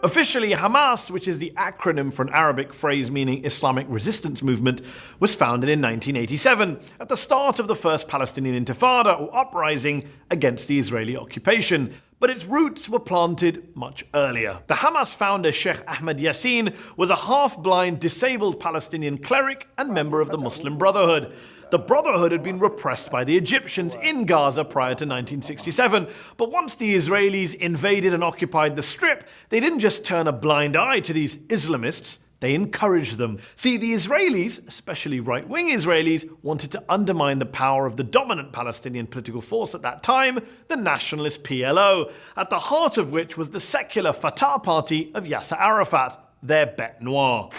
Officially, Hamas, which is the acronym for an Arabic phrase meaning Islamic Resistance Movement, was founded in 1987, at the start of the first Palestinian Intifada, or uprising, against the Israeli occupation. But its roots were planted much earlier. The Hamas founder Sheikh Ahmed Yassin was a half-blind, disabled Palestinian cleric and member of the Muslim Brotherhood. The Brotherhood had been repressed by the Egyptians in Gaza prior to 1967, but once the Israelis invaded and occupied the Strip, they didn't just turn a blind eye to these Islamists, they encouraged them. See, the Israelis, especially right-wing Israelis, wanted to undermine the power of the dominant Palestinian political force at that time, the nationalist PLO, at the heart of which was the secular Fatah party of Yasser Arafat, their bête noire.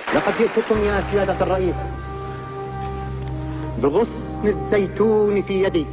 بغصن الزيتون في يدي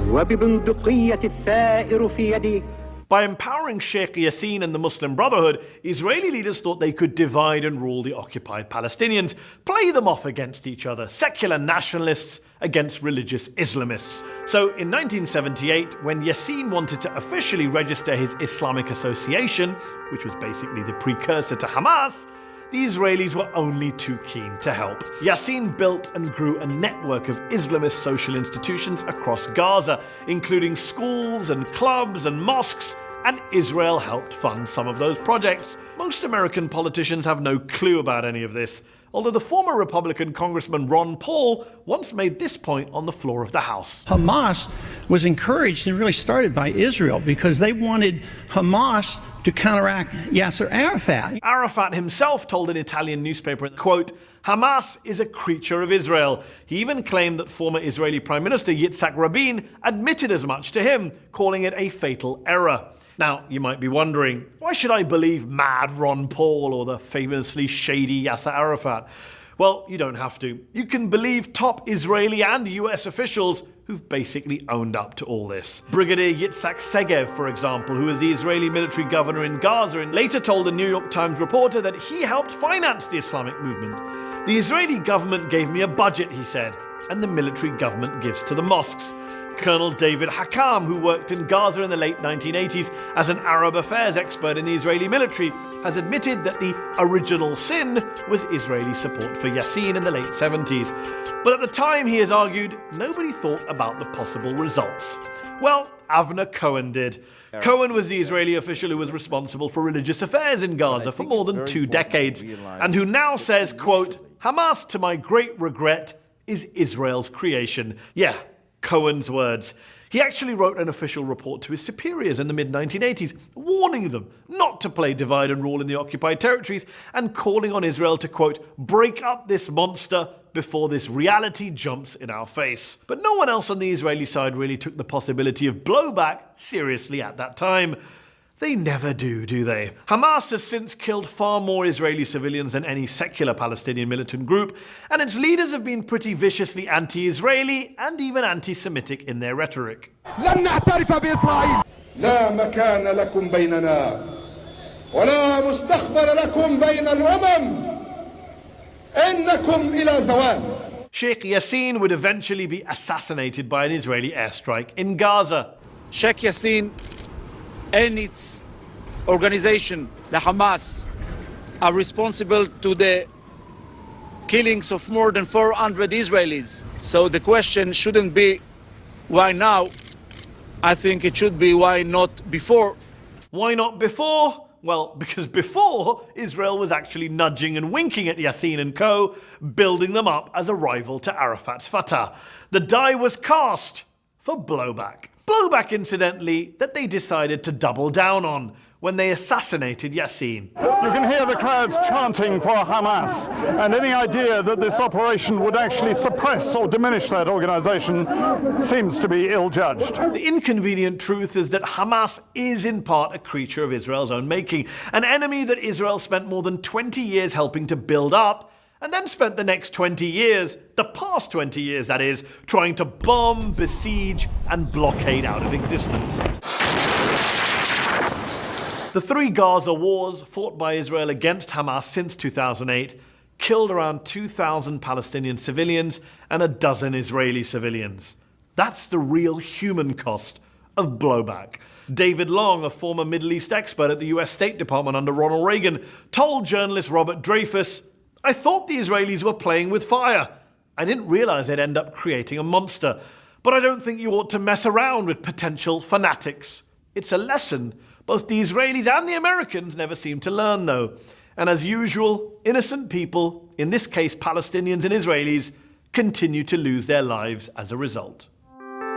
وببندقية الثائر في يدي. By empowering Sheikh Yassin and the Muslim Brotherhood, Israeli leaders thought they could divide and rule the occupied Palestinians, play them off against each other, secular nationalists against religious Islamists. So in 1978, when Yassin wanted to officially register his Islamic Association, which was basically the precursor to Hamas, the Israelis were only too keen to help. Yassin built and grew a network of Islamist social institutions across Gaza, including schools and clubs and mosques, and Israel helped fund some of those projects. Most American politicians have no clue about any of this, although the former Republican Congressman Ron Paul once made this point on the floor of the House. Hamas was encouraged and really started by Israel because they wanted Hamas to counteract Yasser Arafat. Arafat himself told an Italian newspaper, quote, Hamas is a creature of Israel. He even claimed that former Israeli Prime Minister Yitzhak Rabin admitted as much to him, calling it a fatal error. Now, you might be wondering, why should I believe mad Ron Paul or the famously shady Yasser Arafat? Well, you don't have to. You can believe top Israeli and US officials who've basically owned up to all this. Brigadier Yitzhak Segev, for example, who was the Israeli military governor in Gaza, and later told a New York Times reporter that he helped finance the Islamic movement. The Israeli government gave me a budget, he said, and the military government gives to the mosques. Colonel David Hakam, who worked in Gaza in the late 1980s as an Arab affairs expert in the Israeli military, has admitted that the original sin was Israeli support for Yassin in the late 70s. But at the time, he has argued, nobody thought about the possible results. Well, Avner Cohen did. Cohen was the Israeli official who was responsible for religious affairs in Gaza for more than 2 decades, and who now says, quote, Hamas, to my great regret, is Israel's creation. Yeah, Cohen's words. He actually wrote an official report to his superiors in the mid-1980s, warning them not to play divide and rule in the occupied territories and calling on Israel to, quote, break up this monster before this reality jumps in our face. But no one else on the Israeli side really took the possibility of blowback seriously at that time. They never do they? Hamas has since killed far more Israeli civilians than any secular Palestinian militant group, and its leaders have been pretty viciously anti-Israeli and even anti-Semitic in their rhetoric. لن نعترف بإسرائيل. لا مكان لكم بيننا ولا مستقبل لكم بين الأمم. إنكم إلى زوال. Sheikh Yassin would eventually be assassinated by an Israeli airstrike in Gaza. Sheikh Yassin and its organization, the Hamas, are responsible to the killings of more than 400 Israelis. So the question shouldn't be why now. I think it should be why not before. Why not before? Well, because before, Israel was actually nudging and winking at Yassin and co., building them up as a rival to Arafat's Fatah. The die was cast for blowback. Blowback, incidentally, that they decided to double down on when they assassinated Yassin. You can hear the crowds chanting for Hamas, and any idea that this operation would actually suppress or diminish that organization seems to be ill-judged. The inconvenient truth is that Hamas is in part a creature of Israel's own making, an enemy that Israel spent more than 20 years helping to build up, and then spent the next 20 years, the past 20 years that is, trying to bomb, besiege, and blockade out of existence. The 3 Gaza wars fought by Israel against Hamas since 2008 killed around 2,000 Palestinian civilians and a dozen Israeli civilians. That's the real human cost of Blowback. David Long, a former Middle East expert at the US State Department under Ronald Reagan, told journalist Robert Dreyfus, "I thought the Israelis were playing with fire. I didn't realize they'd end up creating a monster. But I don't think you ought to mess around with potential fanatics. It's a lesson both the Israelis and the Americans never seem to learn, though. And as usual, innocent people, in this case Palestinians and Israelis, continue to lose their lives as a result."